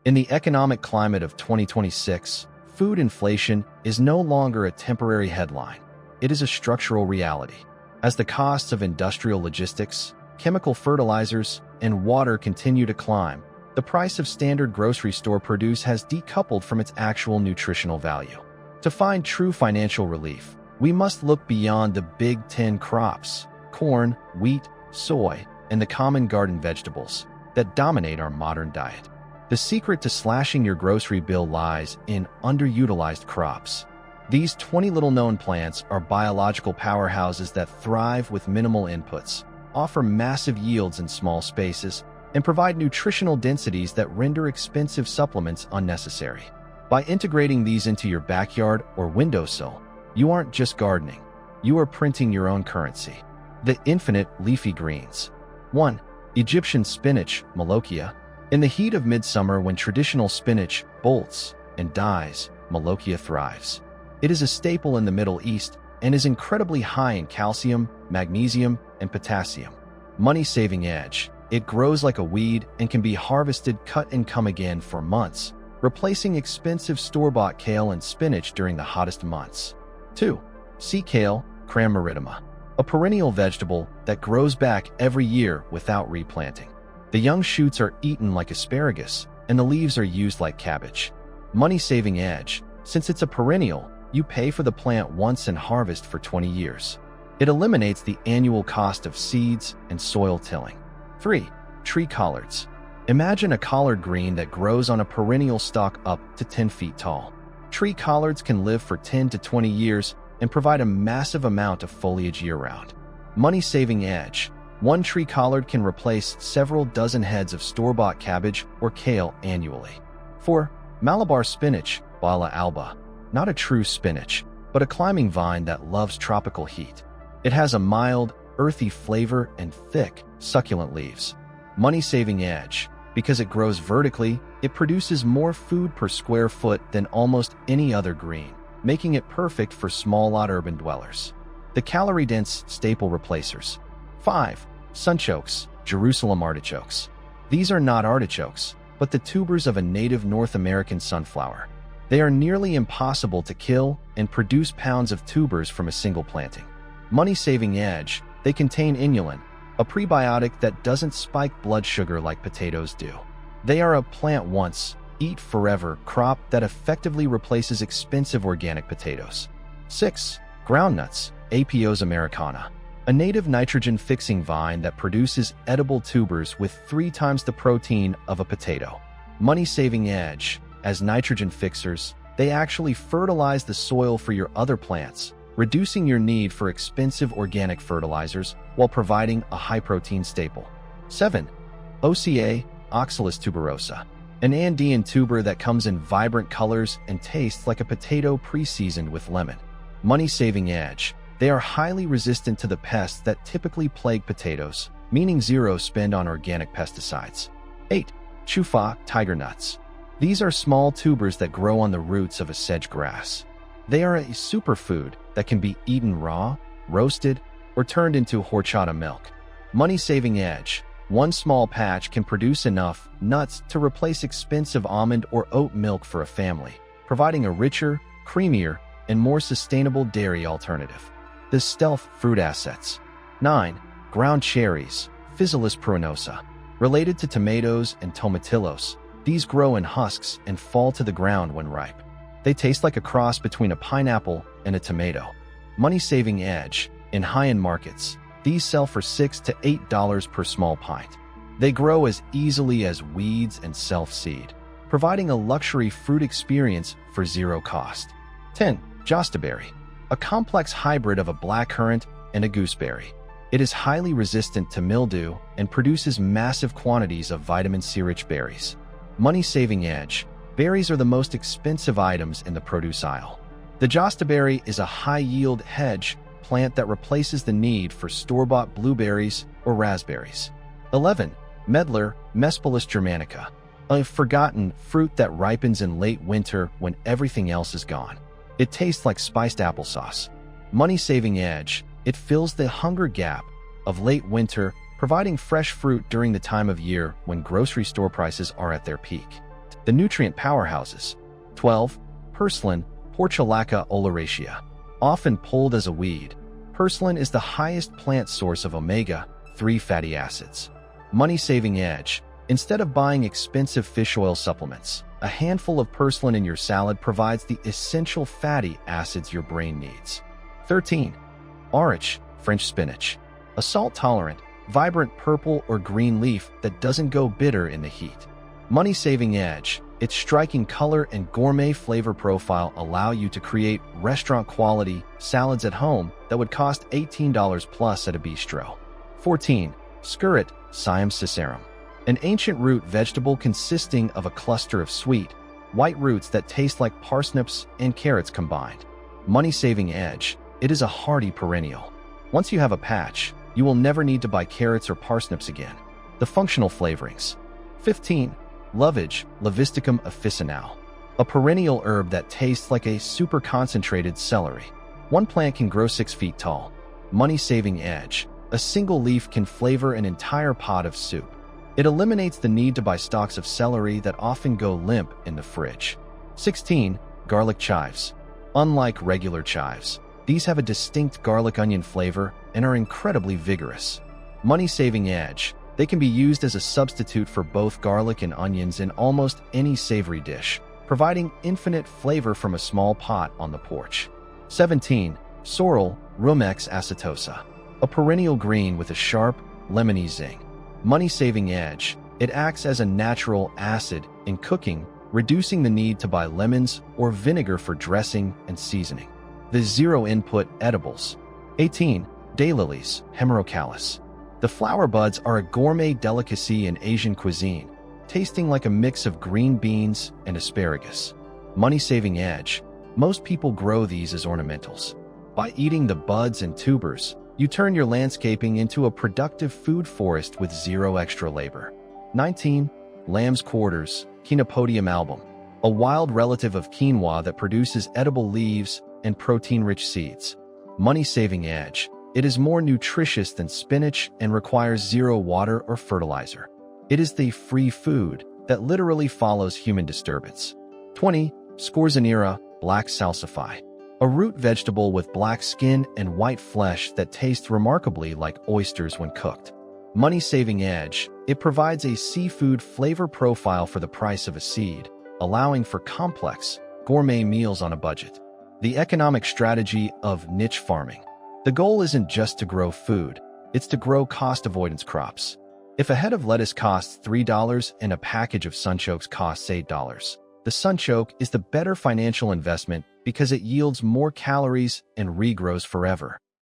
In the economic climate of 2026, food inflation is no longer a temporary headline. It is a structural reality. As the costs of industrial logistics, chemical fertilizers, and water continue to climb, the price of standard grocery store produce has decoupled from its actual nutritional value. To find true financial relief, we must look beyond the Big Ten crops, corn, wheat, soy, and the common garden vegetables that dominate our modern diet. The secret to slashing your grocery bill lies in underutilized crops. These 20 little-known plants are biological powerhouses that thrive with minimal inputs, offer massive yields in small spaces, and provide nutritional densities that render expensive supplements unnecessary. By integrating these into your backyard or windowsill, you aren't just gardening, you are printing your own currency. The infinite leafy greens. 1. Egyptian spinach, Molokhia. In the heat of midsummer, when traditional spinach bolts and dies, Molokhia thrives. It is a staple in the Middle East and is incredibly high in calcium, magnesium, and potassium. Money-saving edge. It grows like a weed and can be harvested, cut, and come again for months, replacing expensive store-bought kale and spinach during the hottest months. 2. Sea Kale, Cram, a perennial vegetable that grows back every year without replanting. The young shoots are eaten like asparagus, and the leaves are used like cabbage. Money-saving edge. Since it's a perennial, you pay for the plant once and harvest for 20 years. It eliminates the annual cost of seeds and soil tilling. 3. Tree collards. Imagine a collard green that grows on a perennial stalk up to 10 feet tall. Tree collards can live for 10 to 20 years and provide a massive amount of foliage year-round. Money-saving edge. One tree collard can replace several dozen heads of store-bought cabbage or kale annually. 4. Malabar spinach, Bala alba. Not a true spinach, but a climbing vine that loves tropical heat. It has a mild, earthy flavor and thick, succulent leaves. Money-saving edge. Because it grows vertically, it produces more food per square foot than almost any other green, making it perfect for small-lot urban dwellers. The calorie-dense staple replacers. 5. Sunchokes, Jerusalem artichokes. These are not artichokes, but the tubers of a native North American sunflower. They are nearly impossible to kill and produce pounds of tubers from a single planting. Money-saving edge. They contain inulin, a prebiotic that doesn't spike blood sugar like potatoes do. They are a plant once, eat forever crop that effectively replaces expensive organic potatoes. 6. Groundnuts, Apis americana. A native nitrogen-fixing vine that produces edible tubers with 3 times the protein of a potato. Money-saving edge. As nitrogen fixers, they actually fertilize the soil for your other plants, reducing your need for expensive organic fertilizers while providing a high-protein staple. 7. OCA, Oxalis tuberosa. An Andean tuber that comes in vibrant colors and tastes like a potato pre-seasoned with lemon. Money-saving edge. They are highly resistant to the pests that typically plague potatoes, meaning zero spend on organic pesticides. 8. Chufa, tiger nuts. These are small tubers that grow on the roots of a sedge grass. They are a superfood that can be eaten raw, roasted, or turned into horchata milk. Money-saving edge. One small patch can produce enough nuts to replace expensive almond or oat milk for a family, providing a richer, creamier, and more sustainable dairy alternative. The stealth fruit assets. 9. Ground cherries, Physalis pruinosa. Related to tomatoes and tomatillos, these grow in husks and fall to the ground when ripe. They taste like a cross between a pineapple and a tomato. Money-saving edge. In high-end markets, these sell for $6 to $8 per small pint. They grow as easily as weeds and self-seed, providing a luxury fruit experience for zero cost. 10. Jostaberry, a complex hybrid of a blackcurrant and a gooseberry. It is highly resistant to mildew and produces massive quantities of vitamin C-rich berries. Money-saving edge. Berries are the most expensive items in the produce aisle. The jostaberry is a high-yield hedge plant that replaces the need for store-bought blueberries or raspberries. 11. Medlar, Mespelis germanica, a forgotten fruit that ripens in late winter when everything else is gone. It tastes like spiced applesauce. Money-saving edge. It fills the hunger gap of late winter, providing fresh fruit during the time of year when grocery store prices are at their peak. The nutrient powerhouses. 12. Purslane, Portulaca oleracea. Often pulled as a weed, purslane is the highest plant source of omega-3 fatty acids. Money-saving edge. Instead of buying expensive fish oil supplements, a handful of purslane in your salad provides the essential fatty acids your brain needs. 13. Arach, French spinach. A salt-tolerant, vibrant purple or green leaf that doesn't go bitter in the heat. Money-saving edge. Its striking color and gourmet flavor profile allow you to create restaurant-quality salads at home that would cost $18 plus at a bistro. 14. Skirret, Siam cicerum. An ancient root vegetable consisting of a cluster of sweet, white roots that taste like parsnips and carrots combined. Money-saving edge. It is a hardy perennial. Once you have a patch, you will never need to buy carrots or parsnips again. The functional flavorings. 15. Lovage, Levisticum officinale. A perennial herb that tastes like a super concentrated celery. One plant can grow 6 feet tall. Money-saving edge. A single leaf can flavor an entire pot of soup. It eliminates the need to buy stalks of celery that often go limp in the fridge. 16. Garlic chives. Unlike regular chives, these have a distinct garlic onion flavor and are incredibly vigorous. Money-saving edge. They can be used as a substitute for both garlic and onions in almost any savory dish, providing infinite flavor from a small pot on the porch. 17. Sorrel, Rumex acetosa. A perennial green with a sharp, lemony zing. Money-saving edge. It acts as a natural acid in cooking, reducing the need to buy lemons or vinegar for dressing and seasoning. The zero-input edibles. 18. Daylilies, Hemerocallis. The flower buds are a gourmet delicacy in Asian cuisine, tasting like a mix of green beans and asparagus. Money-saving edge. Most people grow these as ornamentals. By eating the buds and tubers, you turn your landscaping into a productive food forest with zero extra labor. 19. Lamb's quarters, Chenopodium album. A wild relative of quinoa that produces edible leaves and protein-rich seeds. Money-saving edge. It is more nutritious than spinach and requires zero water or fertilizer. It is the free food that literally follows human disturbance. 20. Scorzonera, black salsify. A root vegetable with black skin and white flesh that tastes remarkably like oysters when cooked. Money-saving edge. It provides a seafood flavor profile for the price of a seed, allowing for complex, gourmet meals on a budget. The economic strategy of niche farming. The goal isn't just to grow food, it's to grow cost avoidance crops. If a head of lettuce costs $3 and a package of sunchokes costs $8, the sunchoke is the better financial investment because it yields more calories and regrows forever.